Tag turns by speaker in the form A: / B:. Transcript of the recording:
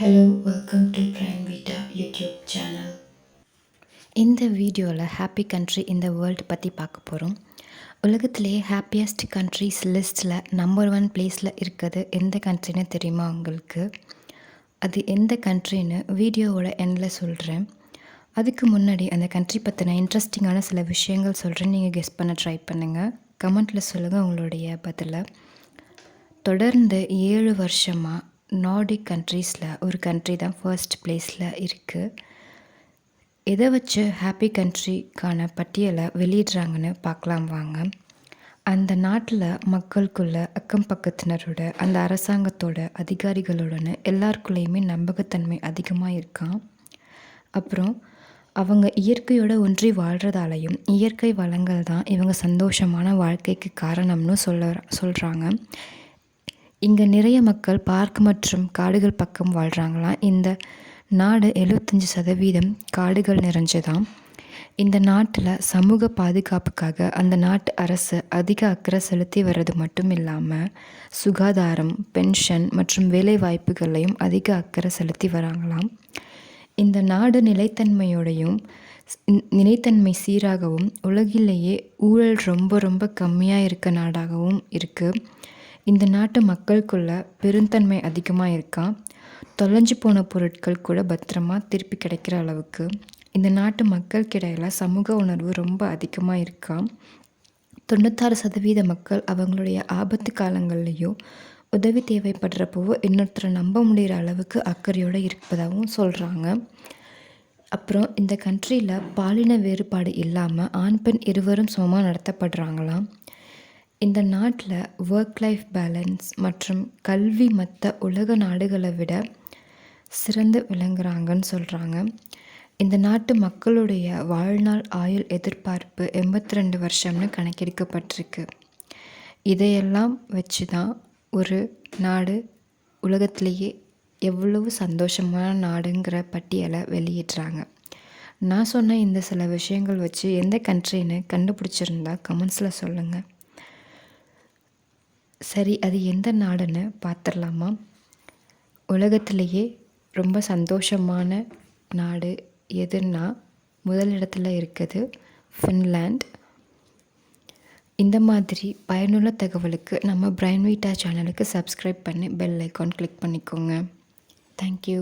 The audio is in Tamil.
A: Hello, welcome to Prime Vita YouTube channel.
B: இந்த வீடியோவில் ஹாப்பி கண்ட்ரி இந்த வேர்ல்டு பற்றி பார்க்க போகிறோம். உலகத்திலேயே ஹாப்பியஸ்ட் கண்ட்ரிஸ் லிஸ்ட்டில் நம்பர் 1 பிளேஸில் இருக்கிறது எந்த கண்ட்ரின்னு தெரியுமா உங்களுக்கு? அது எந்த கண்ட்ரின்னு வீடியோவோட எண்டில் சொல்கிறேன். அதுக்கு முன்னாடி அந்த கண்ட்ரி பற்றின இன்ட்ரெஸ்டிங்கான சில விஷயங்கள் சொல்கிறேன். நீங்கள் கெஸ் பண்ண ட்ரை பண்ணுங்கள். கமெண்ட்டில் சொல்லுங்கள் உங்களுடைய பதிலை. தொடர்ந்து 7 வருஷமாக நார்டிக் கண்ட்ரீஸில் ஒரு கண்ட்ரி தான் ஃபர்ஸ்ட் பிளேஸில் இருக்குது. எதை வச்சு ஹாப்பி கண்ட்ரிக்கான பட்டியலை வெளியிடுறாங்கன்னு பார்க்கலாம் வாங்க. அந்த நாட்டில் மக்களுக்குள்ள அக்கம் பக்கத்தினரோட அந்த அரசாங்கத்தோட அதிகாரிகளோடன்னு எல்லாருக்குள்ளேயுமே நம்பகத்தன்மை அதிகமாக இருக்கான். அப்புறம் அவங்க இயற்கையோட ஒன்றி வாழ்கிறதாலையும் இயற்கை வளங்கள் தான் இவங்க சந்தோஷமான வாழ்க்கைக்கு காரணம்னு சொல்கிறாங்க. இங்கே நிறைய மக்கள் பார்க் மற்றும் காடுகள் பக்கம் வாழ்கிறாங்களாம். இந்த நாடு 75% காடுகள் நிறைஞ்சதான். இந்த நாட்டில் சமூக பாதுகாப்புக்காக அந்த நாட்டு அரசு அதிக அக்கறை செலுத்தி வர்றது மட்டும் இல்லாமல் சுகாதாரம், பென்ஷன் மற்றும் வேலை வாய்ப்புகளையும் அதிக அக்கறை செலுத்தி வராங்களாம். இந்த நாடு நிலைத்தன்மை சீராகவும் உலகிலேயே ஊழல் ரொம்ப ரொம்ப கம்மியாக இருக்க நாடாகவும் இருக்குது. இந்த நாட்டு மக்களுக்குள்ள பெருந்தன்மை அதிகமாக இருக்கான். தொலைஞ்சு போன பொருட்கள் கூட பத்திரமா திருப்பி கிடைக்கிற அளவுக்கு இந்த நாட்டு மக்களுக்கிடையில் சமூக உணர்வு ரொம்ப அதிகமாக இருக்கான். 96% மக்கள் அவங்களுடைய ஆபத்து காலங்கள்லேயும் உதவி தேவைப்படுறப்போ இன்னொருத்தரை நம்ப முடிகிற அளவுக்கு அக்கறையோடு இருப்பதாகவும் சொல்கிறாங்க. அப்புறம் இந்த கண்ட்ரியில் பாலின வேறுபாடு இல்லாமல் ஆண் பெண் இருவரும் சமமாக நடத்தப்படுறாங்களாம். இந்த நாட்டில் ஒர்க் லைஃப் பேலன்ஸ் மற்றும் கல்வி மற்ற உலக நாடுகளை விட சிறந்து விளங்குறாங்கன்னு சொல்கிறாங்க. இந்த நாட்டு மக்களுடைய வாழ்நாள் ஆயுள் எதிர்பார்ப்பு 82 வருஷம்னு கணக்கெடுக்கப்பட்டிருக்கு. இதையெல்லாம் வச்சு தான் ஒரு நாடு உலகத்திலேயே எவ்வளவு சந்தோஷமான நாடுங்கிற பட்டியலை வெளியிடுறாங்க. நான் சொன்ன இந்த சில விஷயங்கள் வச்சு எந்த கண்ட்ரின்னு கண்டுபிடிச்சிருந்தா கமெண்ட்ஸில் சொல்லுங்கள். சரி, அது எந்த நாடுன்னு பார்த்துடலாமா? உலகத்திலேயே ரொம்ப சந்தோஷமான நாடு எதுன்னா முதலிடத்தில் இருக்குது ஃபின்லாண்ட். இந்த மாதிரி பயனுள்ள தகவலுக்கு நம்ம பிரைன் வீட்டா சேனலுக்கு சப்ஸ்கிரைப் பண்ணி பெல் ஐக்கான் கிளிக் பண்ணிக்கோங்க. தேங்க்யூ.